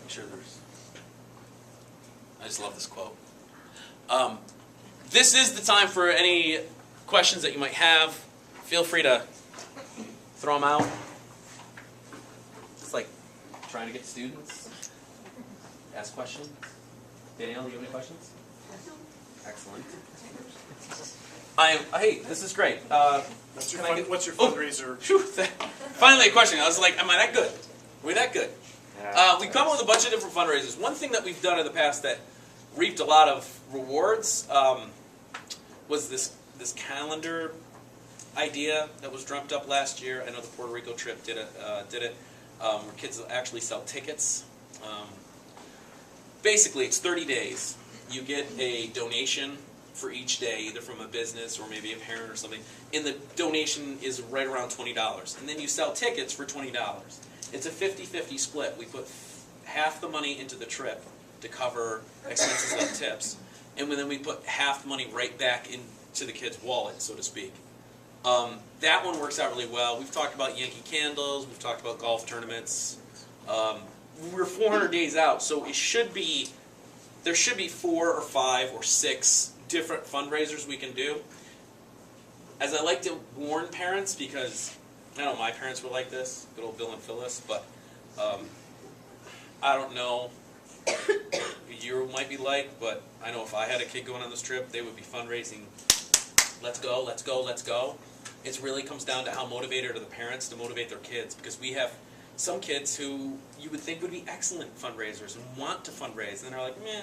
I'm sure there's... I just love this quote. This is the time for any questions that you might have. Feel free to throw them out. It's like trying to get students. Ask questions. Danielle, do you have any questions? Excellent. Hey, this is great. What's your fundraiser? Finally a question. I was like, am I that good? Are we that good? We've come up with a bunch of different fundraisers. One thing that we've done in the past that reaped a lot of rewards was this calendar idea that was dreamt up last year. I know the Puerto Rico trip did it, where kids actually sell tickets. Basically, it's 30 days. You get a donation for each day, either from a business or maybe a parent or something. And the donation is right around $20. And then you sell tickets for $20. It's a 50-50 split. We put half the money into the trip to cover expenses like tips. And then we put half the money right back into the kid's wallet, so to speak. That one works out really well. We've talked about Yankee Candles. We've talked about golf tournaments. We're 400 days out, so there should be 4 or 5 or 6 different fundraisers we can do. As I like to warn parents, because I know my parents were like this, good old Bill and Phyllis, but I don't know what you might be like, but I know if I had a kid going on this trip, they would be fundraising, let's go, let's go, let's go. It really comes down to how motivated are the parents to motivate their kids, because we have some kids who you would think would be excellent fundraisers and want to fundraise, and they're like, yeah,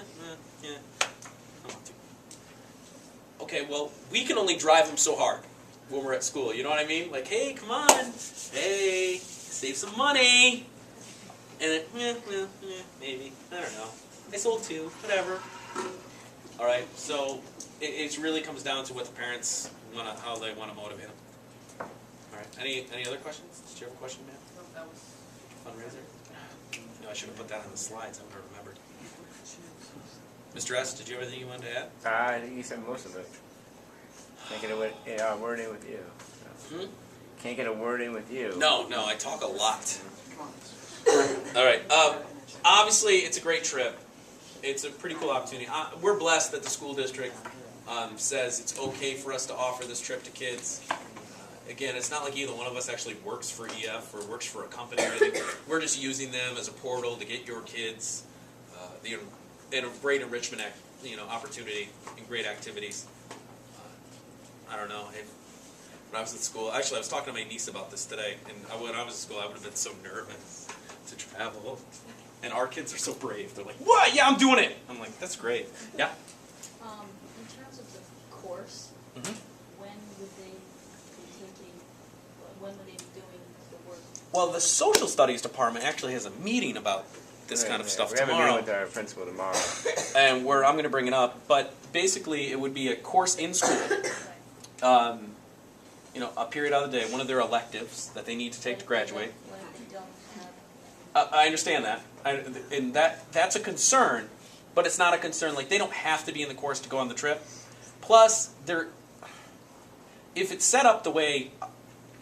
I don't want to. Okay, well, we can only drive them so hard when we're at school, you know what I mean? Like, hey, come on, hey, save some money. And then, maybe, I don't know. I sold 2, whatever. All right, so it really comes down to what the parents want, how they want to motivate them. All right, any other questions? Did you have a question, Matt? No, that was... Fundraiser? No, I should have put that on the slides. I would have remembered. Mr. S., did you have anything you wanted to add? I think you said most of it. Can't get a word in with you. So. Can't get a word in with you. No, I talk a lot. All right. Obviously, it's a great trip. It's a pretty cool opportunity. We're blessed that the school district says it's okay for us to offer this trip to kids. Again, it's not like either one of us actually works for EF or works for a company or anything. We're just using them as a portal to get your kids in a great enrichment opportunity and great activities. I don't know. When I was at school, actually I was talking to my niece about this today, and when I was at school I would have been so nervous to travel. And our kids are so brave. They're like, what? Yeah, I'm doing it. I'm like, that's great. Yeah? In terms of the course, when would they be doing the work? Well, the social studies department actually has a meeting about this kind of stuff we have a tomorrow. meeting with our principal tomorrow. And where I'm going to bring it up. But basically, it would be a course in school. A period out of the day, one of their electives that they need to take to graduate. When they don't have... I understand that. And that's a concern, but it's not a concern. Like, they don't have to be in the course to go on the trip. Plus, if it's set up the way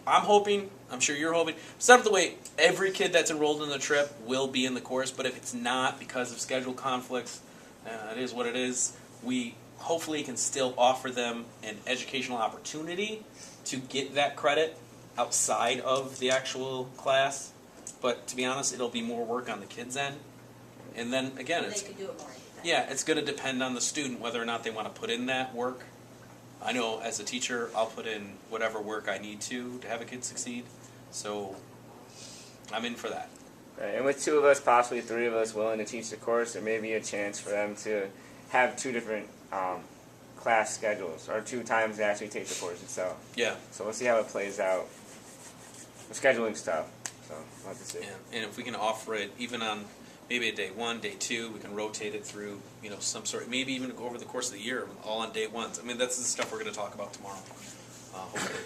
I'm hoping, I'm sure you're hoping, set up the way every kid that's enrolled in the trip will be in the course, but if it's not because of schedule conflicts, it is what it is. We hopefully can still offer them an educational opportunity to get that credit outside of the actual class. But to be honest, it'll be more work on the kids' end. And then, again, They could do it more independently. yeah, it's going to depend on the student whether or not they want to put in that work. I know as a teacher, I'll put in whatever work I need to have a kid succeed. So I'm in for that. Right, and with 2 of us, possibly 3 of us willing to teach the course, there may be a chance for them to have 2 different class schedules, or 2 times they actually take the course itself. Yeah. So we'll see how it plays out. The scheduling stuff. So we'll have to see. Yeah. And if we can offer it even on maybe a day 1, day 2, we can rotate it through, some sort, maybe even go over the course of the year, all on day 1s. I mean, that's the stuff we're going to talk about tomorrow, hopefully.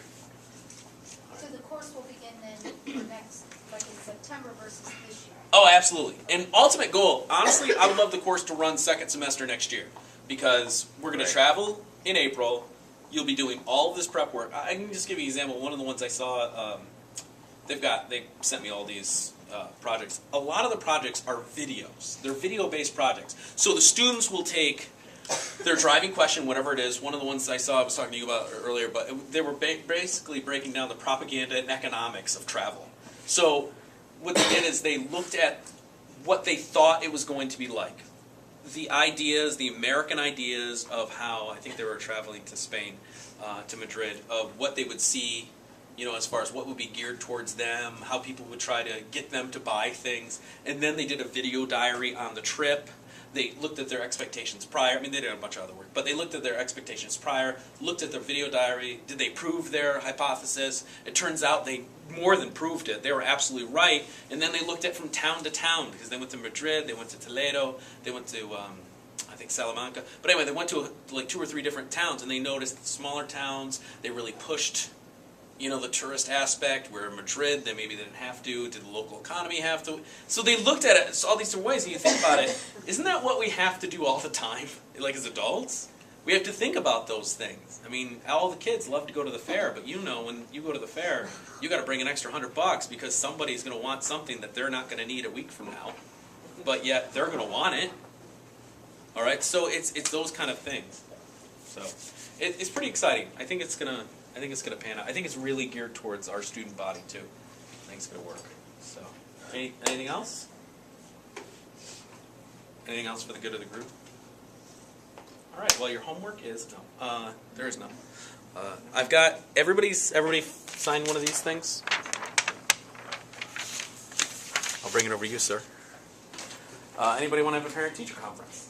So the course will begin then next, like in September versus this year? Oh, absolutely. And ultimate goal, honestly, I would love the course to run second semester next year, because we're going to travel in April. You'll be doing all of this prep work. I can just give you an example. One of the ones I saw, they sent me all these projects. A lot of the projects are videos. They're video-based projects. So the students will take their driving question, whatever it is. One of the ones I saw, I was talking to you about earlier, but they were basically breaking down the propaganda and economics of travel. So what they did is they looked at what they thought it was going to be like. The ideas, the American ideas of how, I think they were traveling to Spain, to Madrid, of what they would see, as far as what would be geared towards them, how people would try to get them to buy things. And then they did a video diary on the trip. They looked at their expectations prior. I mean, they did a bunch of other work, but they looked at their expectations prior, looked at their video diary. Did they prove their hypothesis? It turns out they more than proved it. They were absolutely right. And then they looked at from town to town, because they went to Madrid, they went to Toledo, they went to, I think, Salamanca. But anyway, they went to like 2 or 3 different towns, and they noticed the smaller towns, they really pushed the tourist aspect, where in Madrid, they maybe didn't have to. Did the local economy have to? So they looked at it, all these different ways, and you think about it, isn't that what we have to do all the time, like as adults? We have to think about those things. I mean, all the kids love to go to the fair, but when you go to the fair, you got to bring an extra $100 because somebody's going to want something that they're not going to need a week from now, but yet they're going to want it. All right, so it's those kind of things. So it's pretty exciting. I think it's gonna pan out. I think it's really geared towards our student body too. I think it's gonna work. So, anything else? Anything else for the good of the group? All right. Well, your homework is no. There is none. I've got everybody sign one of these things. I'll bring it over to you, sir. Anybody want to have a parent-teacher conference?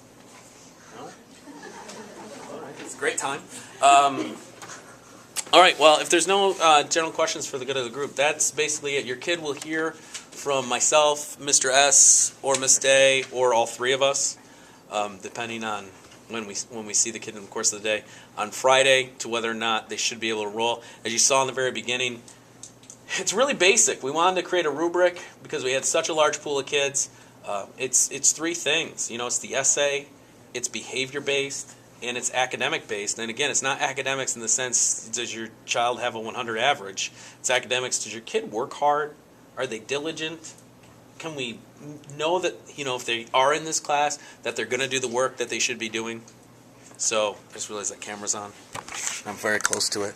No? All right. It's a great time. All right, well, if there's no general questions for the good of the group, that's basically it. Your kid will hear from myself, Mr. S., or Miss Day, or all 3 of us, depending on when we see the kid in the course of the day, on Friday, to whether or not they should be able to roll. As you saw in the very beginning, it's really basic. We wanted to create a rubric because we had such a large pool of kids. It's 3 things. It's the essay, it's behavior-based, and it's academic-based. And again, it's not academics in the sense, does your child have a 100 average? It's academics, does your kid work hard? Are they diligent? Can we know that, if they are in this class, that they're going to do the work that they should be doing? So, I just realized that camera's on. I'm very close to it.